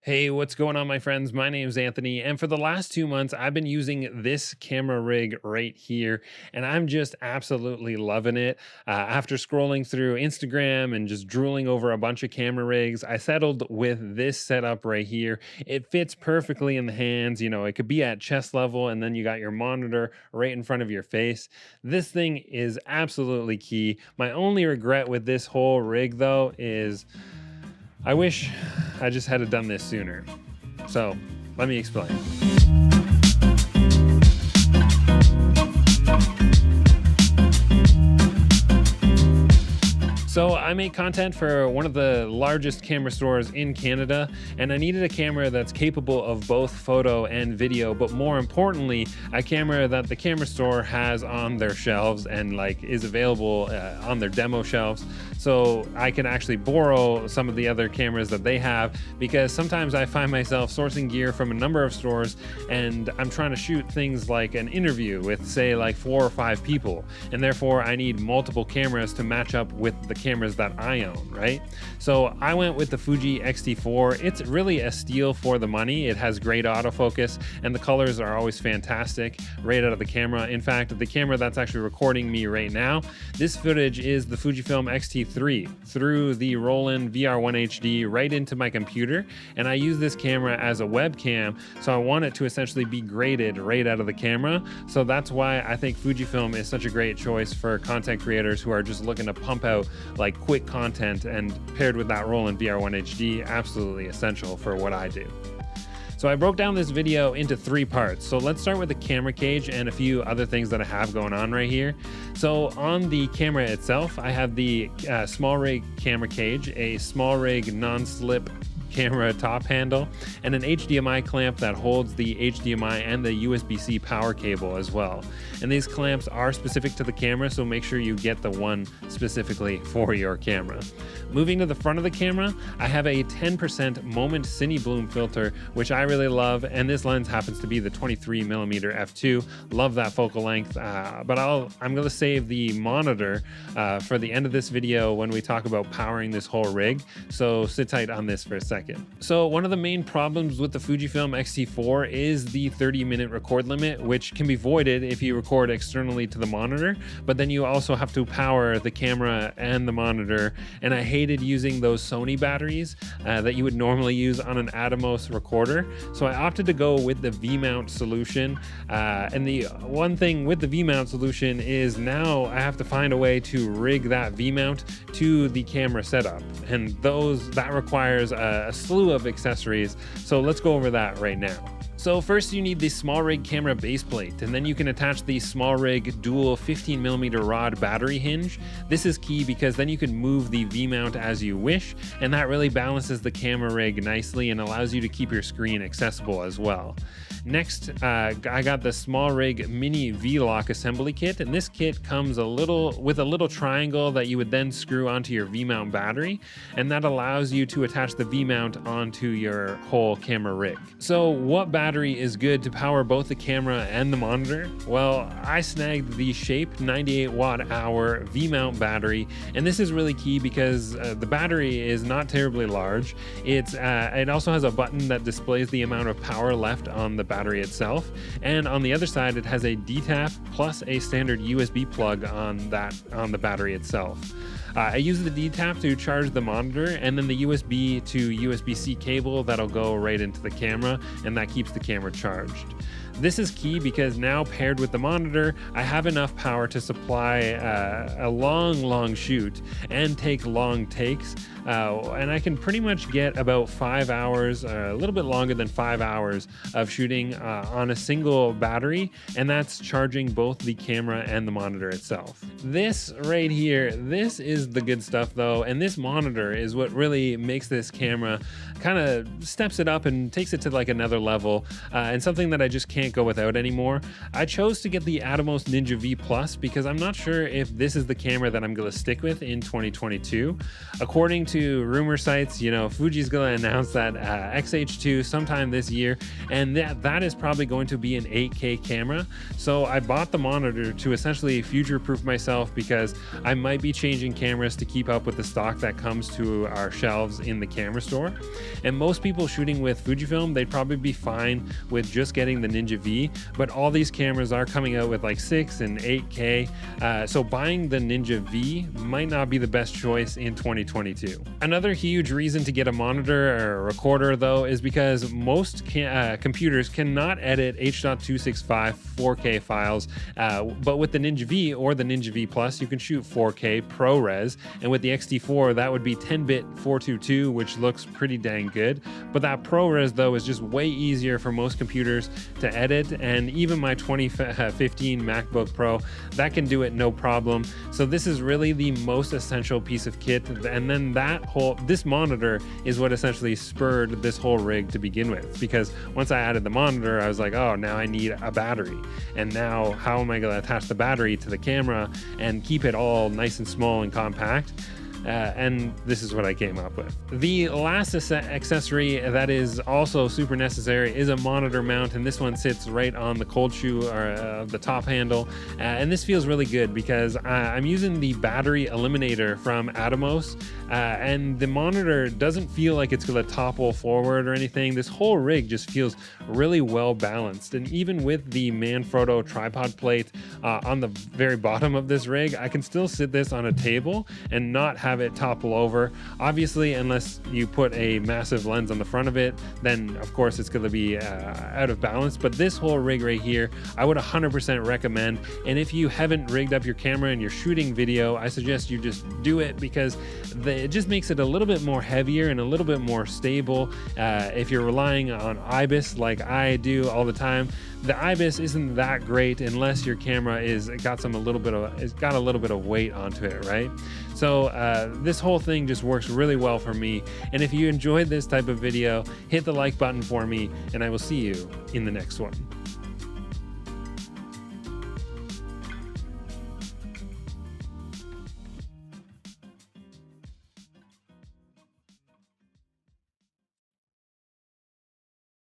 Hey, what's going on, my friends? My name is Anthony, and for the last 2 months, I've been using this camera rig right here, and I'm just absolutely loving it. After scrolling through Instagram and just drooling over a bunch of camera rigs, I settled with this setup right here. It fits perfectly in the hands. It could be at chest level, and then you got your monitor right in front of your face. This thing is absolutely key. My only regret with this whole rig, though, is I wish I just had done this sooner. So let me explain. So I make content for one of the largest camera stores in Canada, and I needed a camera that's capable of both photo and video, but more importantly, a camera that the camera store has on their shelves and is available on their demo shelves. So I can actually borrow some of the other cameras that they have, because sometimes I find myself sourcing gear from a number of stores and I'm trying to shoot things like an interview with, say, 4 or 5 people, and therefore I need multiple cameras to match up with the cameras that I own, right? So I went with the Fuji X-T4. It's really a steal for the money. It has great autofocus and the colors are always fantastic right out of the camera. In fact, the camera that's actually recording me right now, this footage is the Fujifilm X-T3 through the Roland VR1 HD right into my computer, and I use this camera as a webcam, so I want it to essentially be graded right out of the camera. So that's why I think Fujifilm is such a great choice for content creators who are just looking to pump out quick content, and paired with that Roland VR1 HD, absolutely essential for what I do. So I broke down this video into 3 parts. So let's start with the camera cage and a few other things that I have going on right here. So on the camera itself, I have the small rig camera cage, a small rig non-slip camera top handle, and an HDMI clamp that holds the HDMI and the USB-C power cable as well. And these clamps are specific to the camera, so make sure you get the one specifically for your camera. Moving to the front of the camera, I have a 10% Moment Cine Bloom filter, which I really love, and this lens happens to be the 23mm f2. Love that focal length, but I'm going to save the monitor for the end of this video when we talk about powering this whole rig, so sit tight on this for a second. So one of the main problems with the Fujifilm X-T4 is the 30-minute record limit, which can be voided if you record externally to the monitor, but then you also have to power the camera and the monitor, and I hated using those Sony batteries that you would normally use on an Atomos recorder, so I opted to go with the V-mount solution, and the one thing with the V-mount solution is now I have to find a way to rig that V-mount to the camera setup, and that requires a slew of accessories, so let's go over that right now. So first you need the small rig camera base plate, and then you can attach the small rig dual 15mm rod battery hinge. This is key because then you can move the V-mount as you wish, and that really balances the camera rig nicely and allows you to keep your screen accessible as well. Next, I got the small rig mini V-lock assembly kit, and this kit comes with a little triangle that you would then screw onto your V-mount battery, and that allows you to attach the V-mount onto your whole camera rig. So what battery is good to power both the camera and the monitor? Well, I snagged the Shape 98 watt hour V-mount battery, and this is really key because the battery is not terribly large. It also has a button that displays the amount of power left on the battery itself, and on the other side it has a D-tap plus a standard USB plug on the battery itself. I use the D-tap to charge the monitor, and then the USB to USB-C cable that'll go right into the camera, and that keeps the camera charged. This is key because now paired with the monitor, I have enough power to supply a long shoot and take long takes, and I can pretty much get about 5 hours, a little bit longer than 5 hours of shooting on a single battery, and that's charging both the camera and the monitor itself. This right here, this is the good stuff though, and this monitor is what really makes this camera kind of steps it up and takes it to another level, and something that I just can't go without anymore. I chose to get the Atomos Ninja V Plus because I'm not sure if this is the camera that I'm going to stick with in 2022. According to rumor sites, you know, Fuji's going to announce that XH2 sometime this year, and that is probably going to be an 8K camera. So I bought the monitor to essentially future-proof myself, because I might be changing cameras to keep up with the stock that comes to our shelves in the camera store. And most people shooting with Fujifilm, they'd probably be fine with just getting the Ninja V, but all these cameras are coming out with like 6 and 8K, so buying the Ninja V might not be the best choice in 2022. Another huge reason to get a monitor or a recorder though is because most computers cannot edit H.265 4K files, but with the Ninja V or the Ninja V Plus, you can shoot 4K ProRes, and with the X-T4 that would be 10-bit 422, which looks pretty dang good. But that ProRes though is just way easier for most computers to edit, and even my 2015 MacBook Pro, that can do it no problem. So this is really the most essential piece of kit, and then this monitor is what essentially spurred this whole rig to begin with, because once I added the monitor, I was like, oh, now I need a battery, and now how am I going to attach the battery to the camera and keep it all nice and small and compact? And this is what I came up with. The last accessory that is also super necessary is a monitor mount, and this one sits right on the cold shoe, or the top handle, and this feels really good because I'm using the battery eliminator from Atomos, and the monitor doesn't feel like it's going to topple forward or anything. This whole rig just feels really well balanced, and even with the Manfrotto tripod plate on the very bottom of this rig, I can still sit this on a table and not have it topple over. Obviously, unless you put a massive lens on the front of it, then of course it's going to be out of balance. But this whole rig right here, I would 100% recommend. And if you haven't rigged up your camera and you're shooting video, I suggest you just do it, because it just makes it a little bit more heavier and a little bit more stable. If you're relying on IBIS like I do all the time, the IBIS isn't that great unless your camera got a little bit of weight onto it, right? So this whole thing just works really well for me. And if you enjoyed this type of video, hit the like button for me, and I will see you in the next one.